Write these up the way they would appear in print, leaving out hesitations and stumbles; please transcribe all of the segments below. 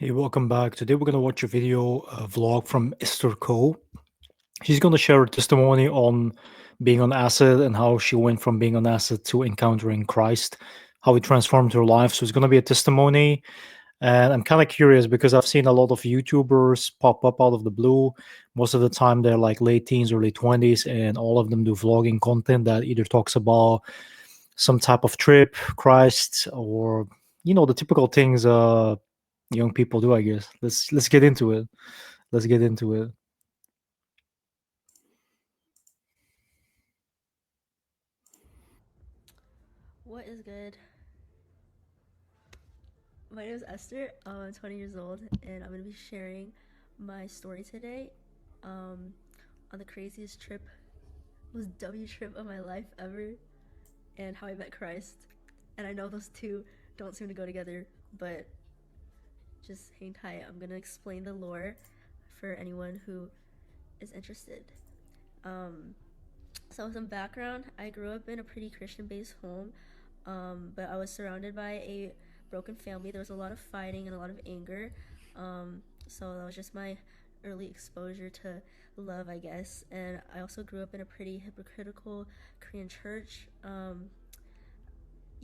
Hey, welcome back. Today we're gonna watch a video vlog from Esther Cole. She's gonna share her testimony on being on acid and how she went from being on acid to encountering Christ, how it transformed her life. So it's gonna be a testimony, and I'm kind of curious because I've seen a lot of YouTubers pop up out of the blue. Most of the time they're like late teens, early 20s, and all of them do vlogging content that either talks about some type of trip, Christ, or the typical things young people do, I guess. Let's get into it. Let's get into it. What is good? My name is Esther. I'm 20 years old, and I'm gonna be sharing my story today um, on the craziest trip, most W trip of my life ever, and how I met Christ. And I know those two don't seem to go together, but just hang tight. I'm gonna explain the lore for anyone who is interested. Um, so, some background: I grew up in a pretty Christian-based home, but I was surrounded by a broken family. There was a lot of fighting and a lot of anger. So that was just my early exposure to love, I guess. And I also grew up in a pretty hypocritical Korean church.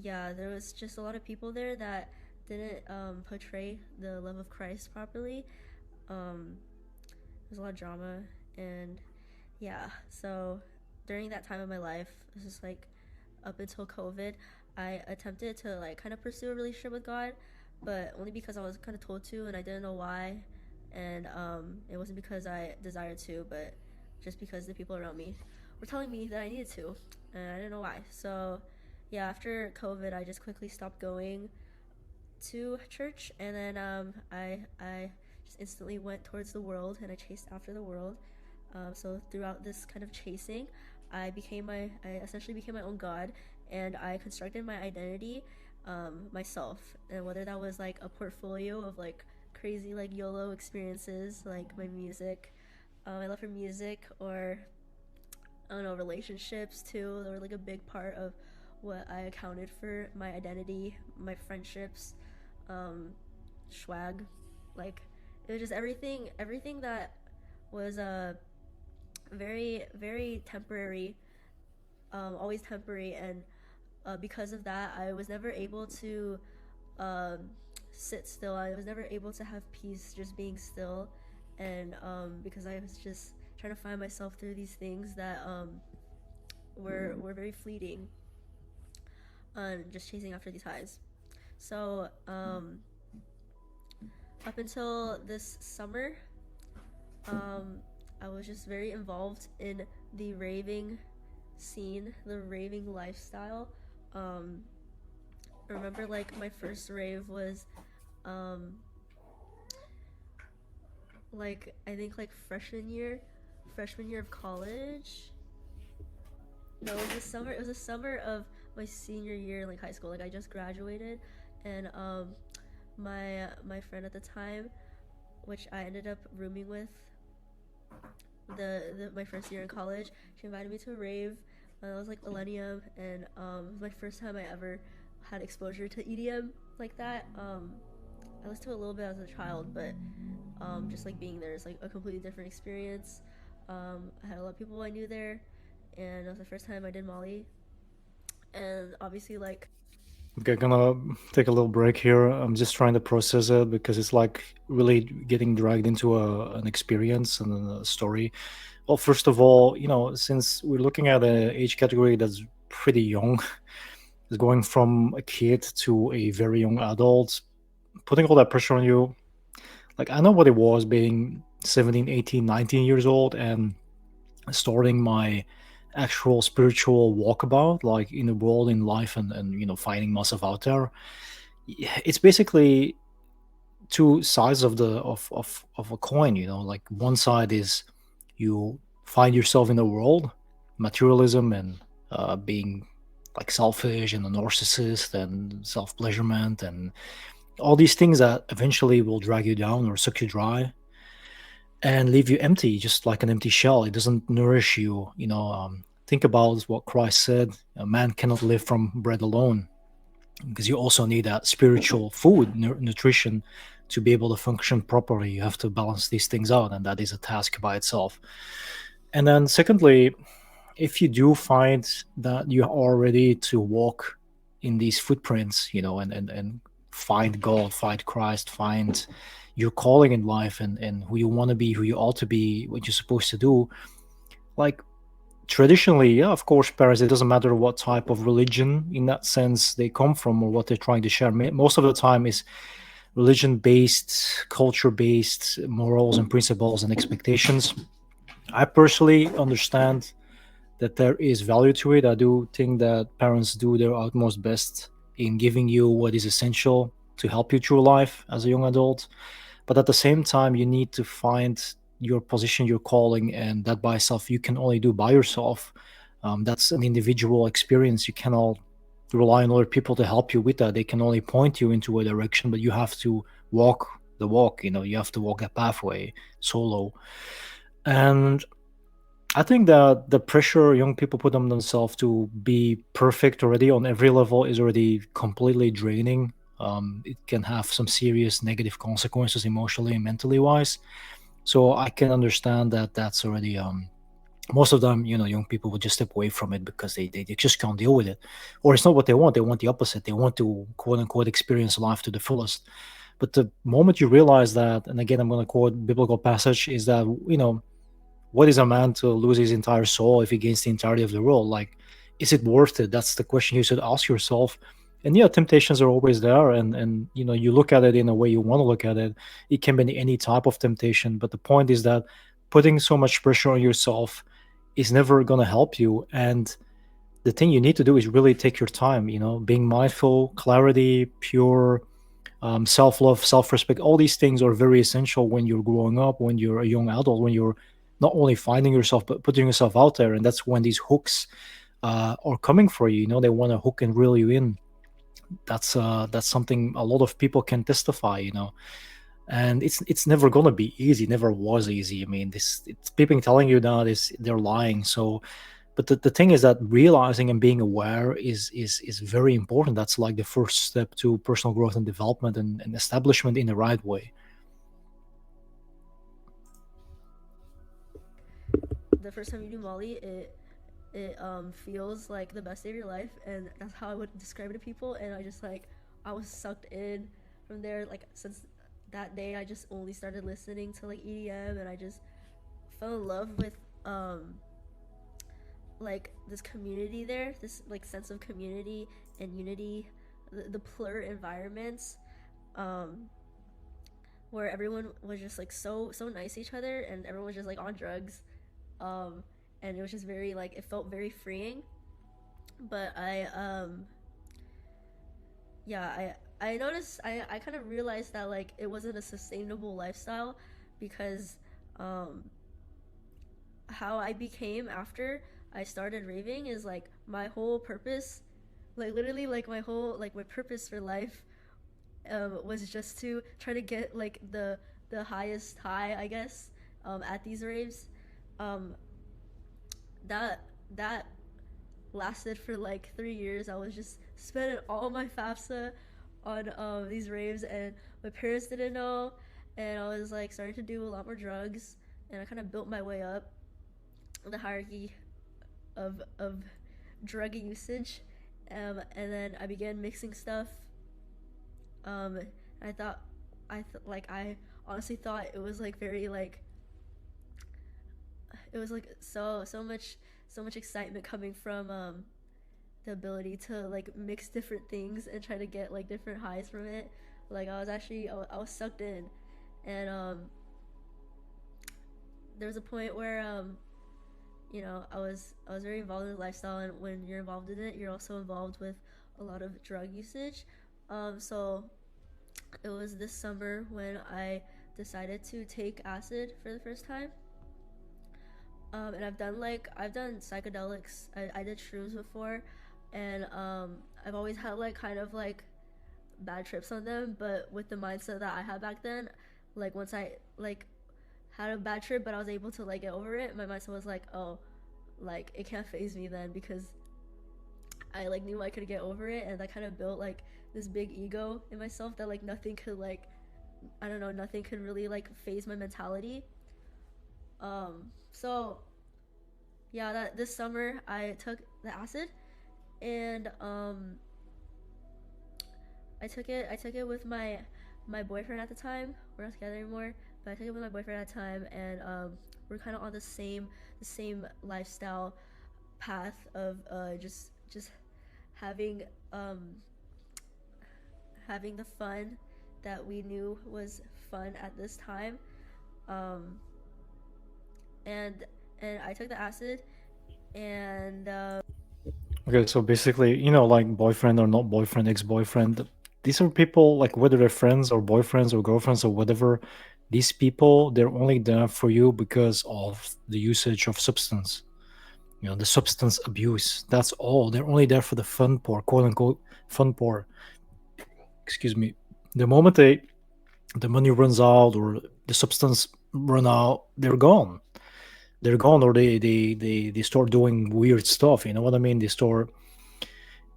Yeah, there was just a lot of people there that didn't portray the love of Christ properly. There's a lot of drama, and yeah, so during that time of my life, this is like up until COVID, I attempted to like kind of pursue a relationship with God, but only because I was kind of told to and I didn't know why. And it wasn't because I desired to, but just because the people around me were telling me that I needed to, and I didn't know why. So, yeah, after COVID, I just quickly stopped going to church, and then I just instantly went towards the world, and I chased after the world. So throughout this kind of chasing, I essentially became my own god, and I constructed my identity myself. And whether that was like a portfolio of like crazy like YOLO experiences, like my music, I love for music, or I don't know, relationships too. They were like a big part of what I accounted for my identity, my friendships, um, swag, like it was just everything that was very very temporary, always temporary, and because of that, I was never able to um, sit still. I was never able to have peace just being still, and because I was just trying to find myself through these things that were very fleeting, and just chasing after these highs. So up until this summer, um, I was just very involved in the raving scene, the raving lifestyle. Um, I remember like my first rave was um, like I think like freshman year of college. No, it was the summer. It was the summer of my senior year in like high school. Like I just graduated, and my friend at the time, which I ended up rooming with the my first year in college, she invited me to a rave. It was like Millennium, and it was my first time I ever had exposure to EDM like that. I listened to it a little bit as a child, but just like being there is like a completely different experience. I had a lot of people I knew there, and it was the first time I did Molly, and obviously like Okay, gonna take a little break here. I'm just trying to process it because it's like really getting dragged into an experience and a story. Well, first of all, since we're looking at an age category that's pretty young, is going from a kid to a very young adult, putting all that pressure on you. Like, I know what it was being 17, 18, 19 years old and starting my actual spiritual walkabout, like in the world, in life, and finding myself out there. It's basically two sides of a coin. Like, one side is you find yourself in the world, materialism, and being like selfish and a narcissist and self-pleasurement and all these things that eventually will drag you down or suck you dry and leave you empty, just like an empty shell. It doesn't nourish you. Think about what Christ said: "A man cannot live from bread alone," because you also need that spiritual food, nutrition, to be able to function properly, you have to balance these things out, and that is a task by itself. And then, secondly, if you do find that you are ready to walk in these footprints, and find God, find Christ, find your calling in life, and who you want to be, who you ought to be, what you're supposed to do, like traditionally, yeah, of course, parents, it doesn't matter what type of religion in that sense they come from or what they're trying to share. Most of the time is religion based, culture based morals and principles and expectations. I personally understand that there is value to it. I do think that parents do their utmost best in giving you what is essential to help you through life as a young adult. But at the same time, you need to find your position, your calling, and that by itself you can only do by yourself. That's an individual experience. You cannot rely on other people to help you with that. They can only point you into a direction, but you have to walk the walk. You have to walk a pathway solo. And I think that the pressure young people put on themselves to be perfect already on every level is already completely draining. It can have some serious negative consequences emotionally and mentally wise. So I can understand that that's already most of them, young people would just step away from it because they just can't deal with it, or it's not what they want. They want the opposite. They want to quote unquote experience life to the fullest. But the moment you realize that, and again, I'm going to quote biblical passage, is that what is a man to lose his entire soul if he gains the entirety of the world? Like, is it worth it? That's the question you should ask yourself. And yeah, temptations are always there, and you look at it in a way you want to look at it. It can be any type of temptation, but the point is that putting so much pressure on yourself is never going to help you. And the thing you need to do is really take your time. Being mindful, clarity, pure, self-love, self-respect, all these things are very essential when you're growing up, when you're a young adult, when you're not only finding yourself but putting yourself out there. And that's when these hooks are coming for you. They want to hook and reel you in. That's something a lot of people can testify. And it's never gonna be easy. Never was easy. I mean, it's people telling you now this, they're lying. So, but the thing is that realizing and being aware is very important. That's like the first step to personal growth and development, and establishment in the right way. The first time you do Molly, it feels like the best day of your life, and that's how I would describe it to people. And I was sucked in from there. Like, since that day, I just only started listening to like EDM, and I just fell in love with um like this community there, this like sense of community and unity, the plur environments, um where everyone was just like so nice to each other, and everyone was just like on drugs, um and it was just very like, it felt very freeing. But I noticed, I kind of realized that like it wasn't a sustainable lifestyle, because um how I became after I started raving is like my whole purpose, like literally like my whole, like my purpose for life, was just to try to get like the highest high, I guess, at these raves. Um, that that lasted for like 3 years. I was just spending all my FAFSA on these raves, and my parents didn't know, and I was like starting to do a lot more drugs, and I kind of built my way up the hierarchy of drug usage, and then I began mixing stuff. Um, I thought, I honestly thought it was like very like, it was like so much excitement coming from the ability to like mix different things and try to get like different highs from it. Like, I was sucked in, and there was a point where I was very involved in the lifestyle, and when you're involved in it, you're also involved with a lot of drug usage. So it was this summer when I decided to take acid for the first time. And I've done psychedelics. I did shrooms before, and I've always had like kind of like bad trips on them. But with the mindset that I had back then, like once I like had a bad trip, but I was able to like get over it, my mindset was like, oh, like it can't phase me then, because I like knew I could get over it, and I kind of built like this big ego in myself that like nothing could like I don't know, nothing could really like phase my mentality. So yeah, that this summer I took the acid, and I took it with my boyfriend at the time. We're not together anymore, but I took it with my boyfriend at the time, and we're kind of on the same lifestyle path of just having um having the fun that we knew was fun at this time. Um, and I took the acid, and Okay, so basically, like boyfriend or not boyfriend, ex-boyfriend, these are people, like whether they're friends or boyfriends or girlfriends or whatever, these people, they're only there for you because of the usage of substance, the substance abuse. That's all. They're only there for the fun part, quote unquote, fun part. Excuse me. The moment the money runs out or the substance run out, they're gone. They're gone, or they start doing weird stuff. You know what I mean? They start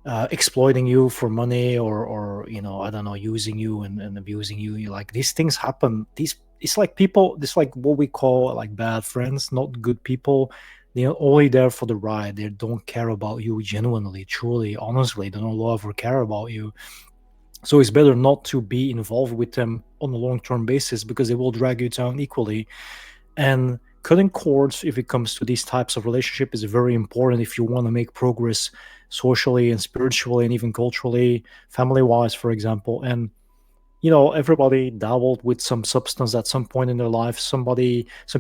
exploiting you for money, or I don't know, using you and abusing you. Like these things happen. These It's like people. It's like what we call like bad friends, not good people. They're only there for the ride. They don't care about you genuinely, truly, honestly. They don't love or care about you. So it's better not to be involved with them on a long-term basis because they will drag you down equally. And cutting cords, if it comes to these types of relationship, is very important if you want to make progress socially and spiritually and even culturally, family wise, for example. And everybody dabbled with some substance at some point in their life. Some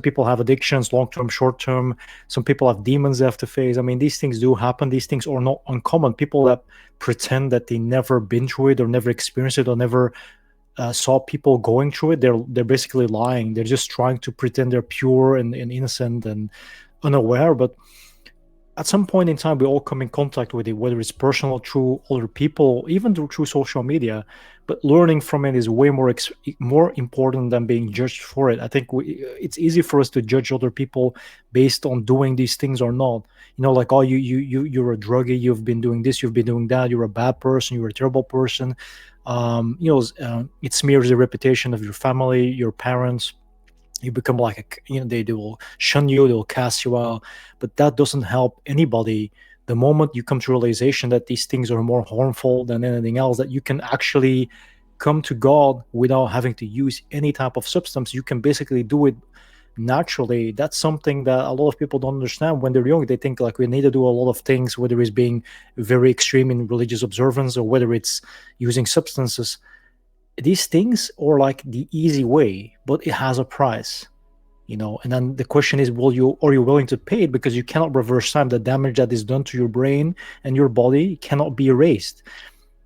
people have addictions, long term, short term. Some people have demons they have to face. I mean, these things do happen. These things are not uncommon. People that pretend that they never been through it or never experienced it or never saw people going through it, they're basically lying. They're just trying to pretend they're pure and innocent and unaware. But at some point in time, we all come in contact with it, whether it's personal through other people, even through social media. But learning from it is way more important than being judged for it. I think it's easy for us to judge other people based on doing these things or not. Like, oh, you're a druggie, you've been doing this, you've been doing that, you're a bad person, you're a terrible person. It smears the reputation of your family, your parents. You become like they will shun you, they will cast you out. But that doesn't help anybody. The moment you come to realization that these things are more harmful than anything else, that you can actually come to God without having to use any type of substance, you can basically do it naturally. That's something that a lot of people don't understand. When they're young, they think like we need to do a lot of things, whether it's being very extreme in religious observance or whether it's using substances. These things are like the easy way, but it has a price. And then the question is, are you willing to pay it? Because you cannot reverse time. The damage that is done to your brain and your body cannot be erased.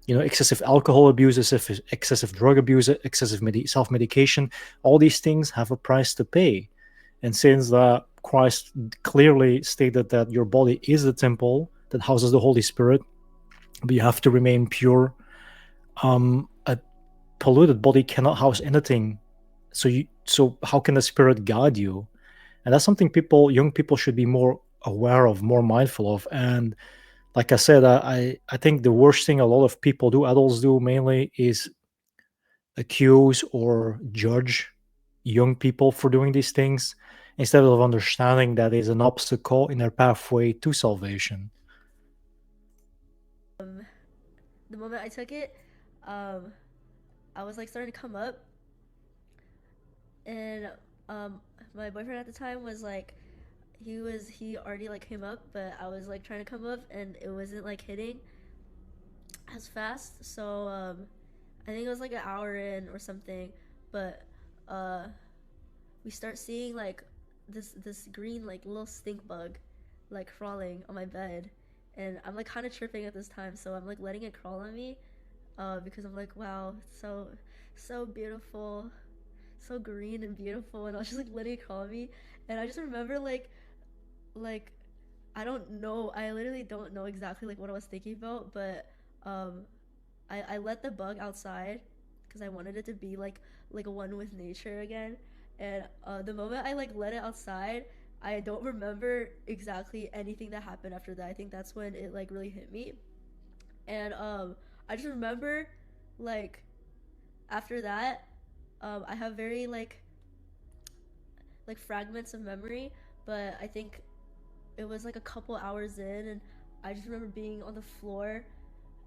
Excessive alcohol abuse, excessive drug abuse, excessive self-medication, all these things have a price to pay. And since Christ clearly stated that your body is the temple that houses the Holy Spirit, but you have to remain pure. A polluted body cannot house anything. So how can the Spirit guide you? And that's something young people should be more aware of, more mindful of. And like I said, I think the worst thing a lot of people do, adults do mainly, is accuse or judge young people for doing these things instead of understanding that is an obstacle in their pathway to salvation. um, the moment I took it, um, I was like starting to come up, and um, my boyfriend at the time was like, he already like came up, but I was like trying to come up, and it wasn't like hitting as fast. So I think it was like an hour in or something, but uh, we start seeing like this green like little stink bug like crawling on my bed, and I'm like kind of tripping at this time, so I'm like letting it crawl on me, because I'm like, wow, it's so beautiful, so green and beautiful, and I was just like letting it crawl on me. And I just remember like I don't know, I literally don't know exactly like what I was thinking about, but um I let the bug outside because I wanted it to be like a one with nature again. And the moment I like let it outside, I don't remember exactly anything that happened after that. I think that's when it like really hit me. And I just remember like after that, I have very like fragments of memory, but I think it was like a couple hours in, and I just remember being on the floor,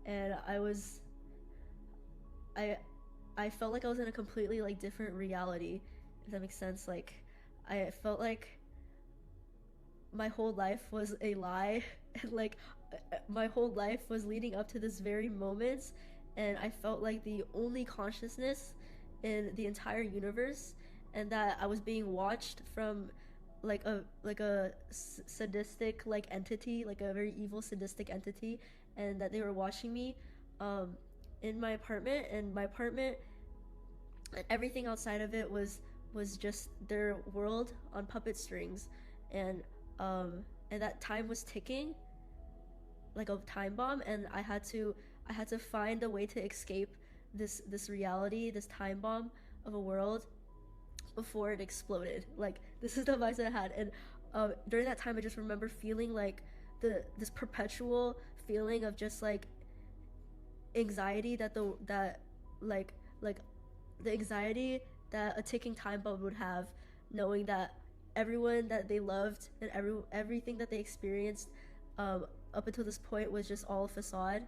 and I I felt like I was in a completely like different reality, if that makes sense. Like I felt like my whole life was a lie and like my whole life was leading up to this very moment, and I felt like the only consciousness in the entire universe, and that I was being watched from like a sadistic like entity, like a very evil sadistic entity, and that they were watching me um in my apartment, and my apartment and everything outside of it was just their world on puppet strings, and and that time was ticking like a time bomb, and I had to find a way to escape this reality, this time bomb of a world before it exploded. Like this is the mindset I had, and during that time I just remember feeling like this perpetual feeling of just like anxiety like like the anxiety that a ticking time bomb would have, knowing that everyone that they loved and everything that they experienced um, up until this point was just all a facade.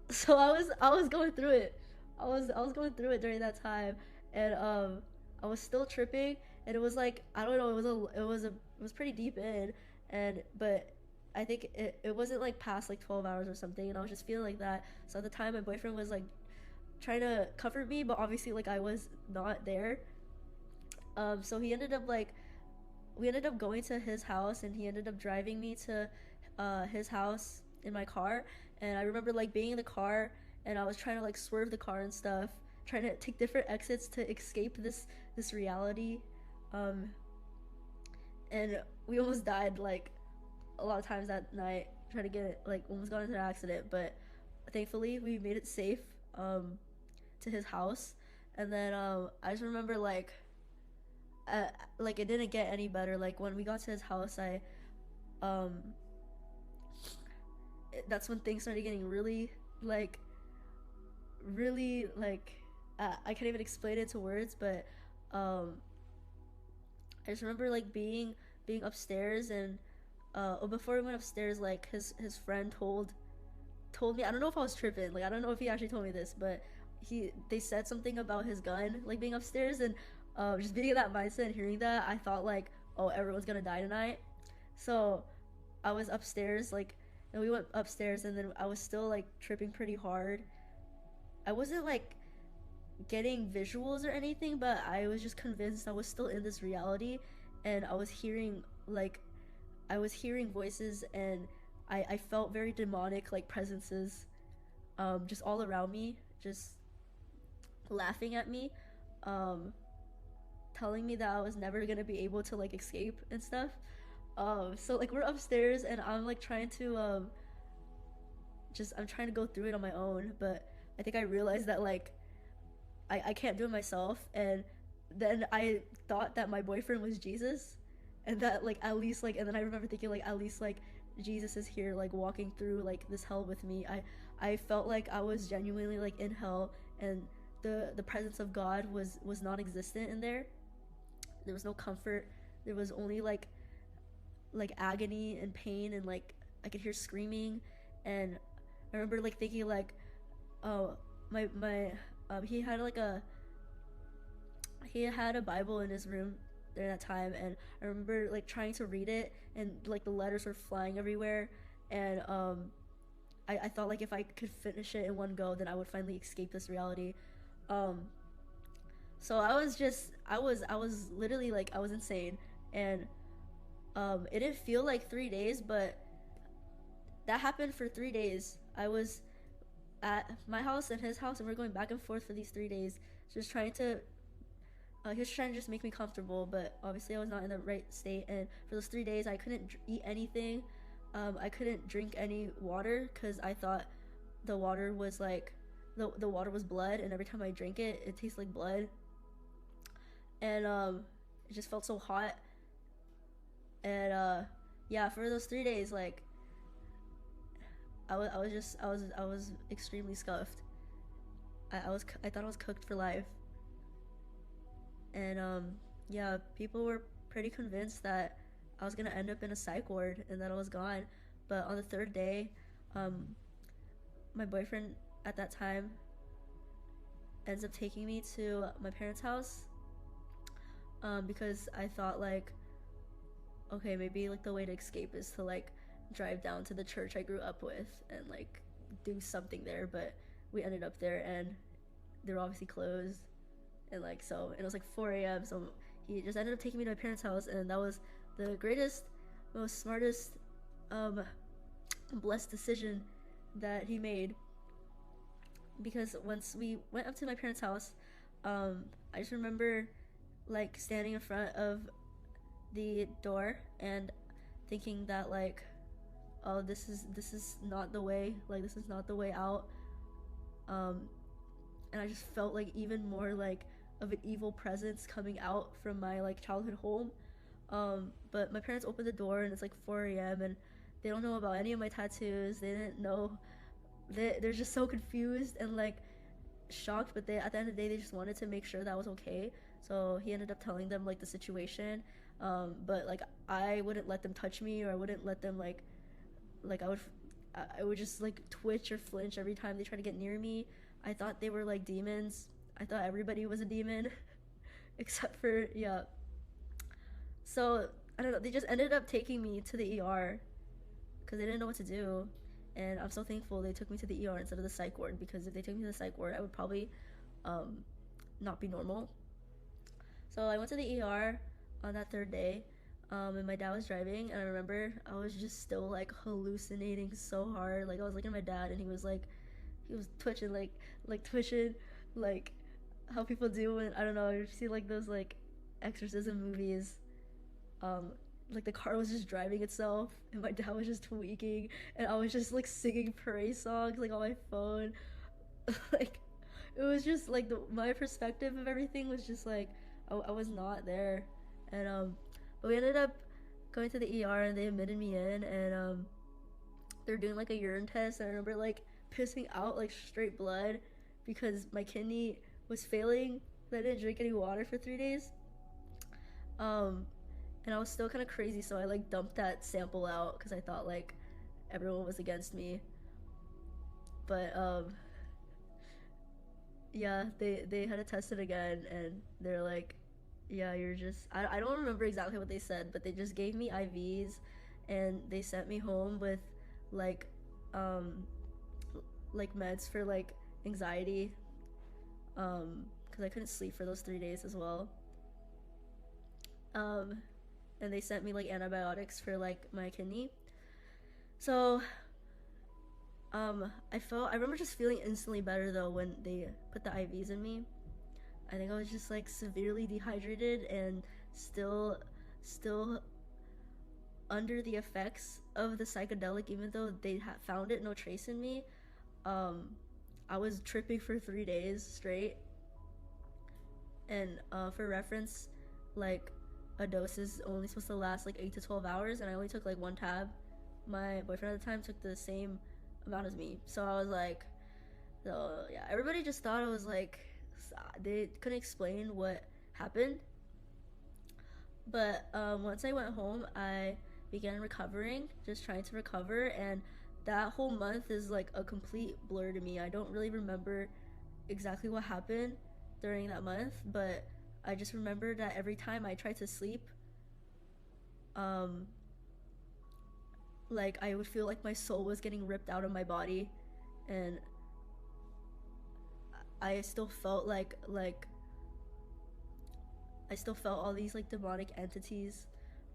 So I was going through it. I was going through it during that time, and I was still tripping, and it was like I don't know, it was pretty deep in, and but I think it wasn't like past like 12 hours or something, and I was just feeling like that. So at the time my boyfriend was like trying to comfort me, but obviously like I was not there. So he ended up like we ended up going to his house, and he ended up driving me to his house in my car. And I remember like being in the car, and I was trying to like swerve the car and stuff, trying to take different exits to escape this reality. Um, and we almost died like a lot of times that night trying to get it, like almost got into an accident, but thankfully we made it safe to his house. And then I just remember uh, like it didn't get any better. Like when we got to his house, um that's when things started getting like really like I can't even explain it to words, but um I just remember like being upstairs, and before we went upstairs, like his friend told me, I don't know if I was tripping, like I don't know if he actually told me this, but they said something about his gun like being upstairs, and just being in that mindset and hearing that, I thought like, oh, everyone's gonna die tonight. So I was upstairs, like, and we went upstairs, and then I was still like tripping pretty hard. I wasn't like getting visuals or anything, but I was just convinced I was still in this reality, and I was hearing voices, and I felt very demonic like presences just all around me, just laughing at me, um, telling me that I was never gonna be able to like escape and stuff. So like we're upstairs, and I'm like trying to just I'm trying to go through it on my own, but I think I realized that like I can't do it myself, and then I thought that my boyfriend was Jesus, and that like at least like, and then I remember thinking like at least like Jesus is here like walking through like this hell with me. I felt like I was genuinely like in hell, and the presence of God was non-existent in there. There was no comfort. There was only like agony and pain, and like I could hear screaming. And I remember like thinking like, oh, my he had a Bible in his room during that time, and I remember like trying to read it, and like the letters were flying everywhere, and I thought like if I could finish it in one go, then I would finally escape this reality. Um, so I was literally like I was insane, and it didn't feel like 3 days, but that happened for 3 days. I was at my house and his house, and we're going back and forth for these 3 days, just trying to he was trying to just make me comfortable, but obviously I was not in the right state. And for those 3 days, I couldn't eat anything. I couldn't drink any water because I thought the water was like the water was blood, and every time I drank it, it tastes like blood. And it just felt so hot. And yeah, for those 3 days, like I was extremely scuffed. I thought I was cooked for life. And yeah, people were pretty convinced that I was gonna end up in a psych ward and that I was gone. But on the third day, um, my boyfriend at that time ends up taking me to my parents' house, because I thought like, okay, maybe like the way to escape is to like drive down to the church I grew up with and like do something there. But we ended up there and they were obviously closed, and like so, and it was like 4 a.m. So he just ended up taking me to my parents' house, and that was the greatest, most smartest, um, blessed decision that he made, because once we went up to my parents' house, I just remember like standing in front of the door and thinking that like, oh, this is not the way, like this is not the way out. um and I just felt like even more like of an evil presence coming out from my like childhood home. But my parents opened the door and it's like 4 a.m. and they don't know about any of my tattoos. They didn't know. They're just so confused and like shocked, but they at the end of the day they just wanted to make sure that I was okay. So he ended up telling them like the situation. But like I wouldn't let them touch me, or I wouldn't let them like I would just like twitch or flinch every time they tried to get near me. I thought they were like demons. I thought everybody was a demon, except for yeah. So I don't know. They just ended up taking me to the ER because they didn't know what to do, and I'm so thankful they took me to the ER instead of the psych ward, because if they took me to the psych ward, I would probably um, not be normal. So I went to the ER on that third day, and my dad was driving, and I remember I was just still like hallucinating so hard. Like I was looking at my dad, and he was twitching like twitching, like how people do when I don't know. You see like those like exorcism movies. Um, like the car was just driving itself, and my dad was just tweaking, and I was just like singing praise songs like on my phone. Like it was just like my perspective of everything was just like I was not there. And but we ended up going to the ER and they admitted me in, and they're doing like a urine test, and I remember like pissing out like straight blood because my kidney was failing. I didn't drink any water for 3 days. um and I was still kind of crazy, so I like dumped that sample out because I thought like everyone was against me. But yeah, they had to test it again, and they're like, yeah, you're just I don't remember exactly what they said, but they just gave me IVs, and they sent me home with like um like meds for like anxiety, because I couldn't sleep for those 3 days as well. um and they sent me like antibiotics for like my kidney. So I remember just feeling instantly better though when they put the IVs in me. I think I was just like severely dehydrated and still under the effects of the psychedelic, even though they had found it no trace in me. um I was tripping for 3 days straight. And for reference, like a dose is only supposed to last like 8 to 12 hours, and I only took like one tab. My boyfriend at the time took the same amount as me, so I was like, so yeah, everybody just thought I was like, they couldn't explain what happened. But once I went home, I began recovering, just trying to recover, and that whole month is like a complete blur to me. I don't really remember exactly what happened during that month, but I just remember that every time I tried to sleep, um, like I would feel like my soul was getting ripped out of my body, and I still felt like I still felt all these like demonic entities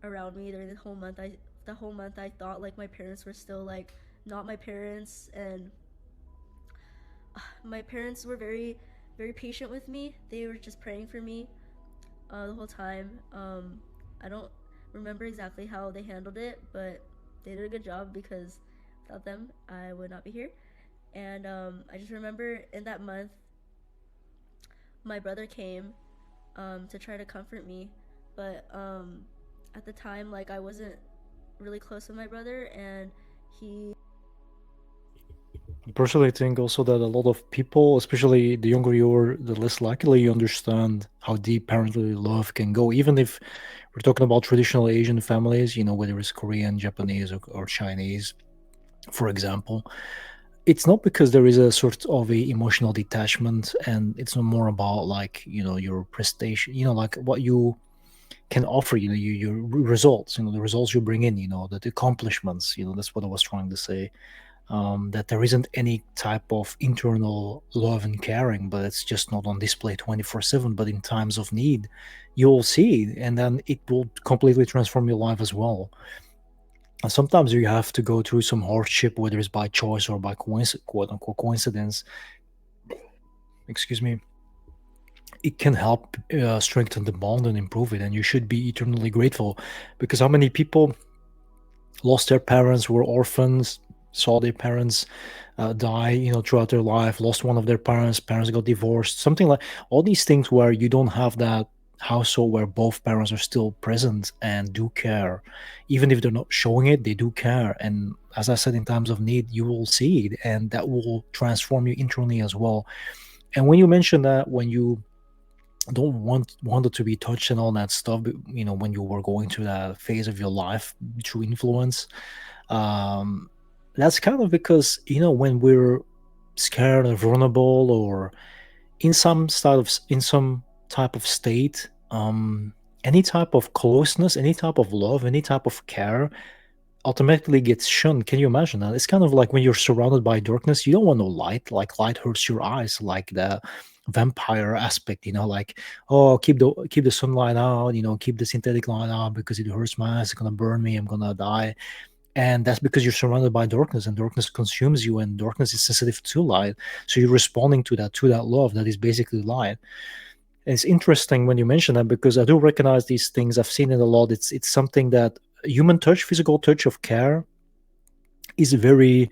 around me during the whole month I thought like my parents were still like not my parents, and my parents were very patient with me. They were just praying for me the whole time. I don't remember exactly how they handled it, but they did a good job because without them I would not be here. And I just remember in that month my brother came to try to comfort me, but at the time like I wasn't really close with my brother, and he Personally, I think also that a lot of people, especially the younger you are, the less likely you understand how deep parental love can go. Even if we're talking about traditional Asian families, whether it's Korean, Japanese, or Chinese, for example, it's not because there is a sort of a emotional detachment, and it's no more about like your prestation, like what you can offer, your results, the results you bring in, the accomplishments, that's what I was trying to say. That there isn't any type of internal love and caring, but it's just not on display 24/7. But in times of need, you'll see it, and then it will completely transform your life as well. And sometimes you have to go through some hardship, whether it's by choice or by quote unquote coincidence. Excuse me. It can help strengthen the bond and improve it, and you should be eternally grateful, because how many people lost their parents, were orphans, saw their parents die, throughout their life, lost one of their parents, parents got divorced, something like all these things where you don't have that household where both parents are still present and do care. Even if they're not showing it, they do care. And as I said, in times of need, you will see it, and that will transform you internally as well. And when you mention that, when you don't want it to be touched and all that stuff, when you were going through that phase of your life through influence, um, that's kind of because when we're scared or vulnerable, or in some type of state, any type of closeness, any type of love, any type of care automatically gets shunned. Can you imagine that? It's kind of like when you're surrounded by darkness, you don't want no light. Like light hurts your eyes, like the vampire aspect, like, oh, keep the sunlight out, keep the synthetic light out because it hurts my eyes, it's gonna burn me, I'm gonna die. And that's because you're surrounded by darkness, and darkness consumes you, and darkness is sensitive to light. So you're responding to that love that is basically light. And it's interesting when you mention that, because I do recognize these things. I've seen it a lot. It's something that human touch, physical touch of care, is very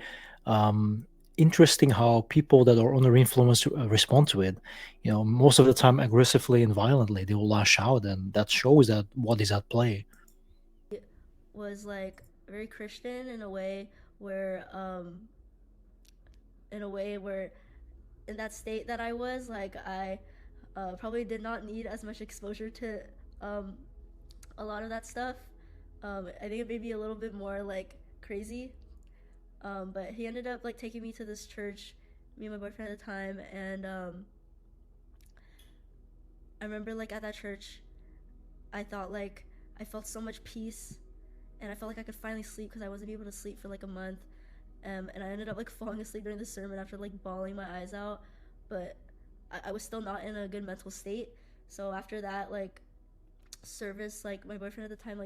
interesting. How people that are under influence respond to it. Most of the time aggressively and violently, they will lash out, and that shows that what is at play. Was like very Christian where in a way where in that state that I was, like I probably did not need as much exposure to um, a lot of that stuff. I think it made me a little bit more like crazy. But he ended up like taking me to this church, me and my boyfriend at the time, and I remember like at that church, I thought like I felt so much peace, and I felt like I could finally sleep because I wasn't able to sleep for like a month. And I ended up like falling asleep during the sermon after like bawling my eyes out, but I was still not in a good mental state. So after that like service, like my boyfriend at the time like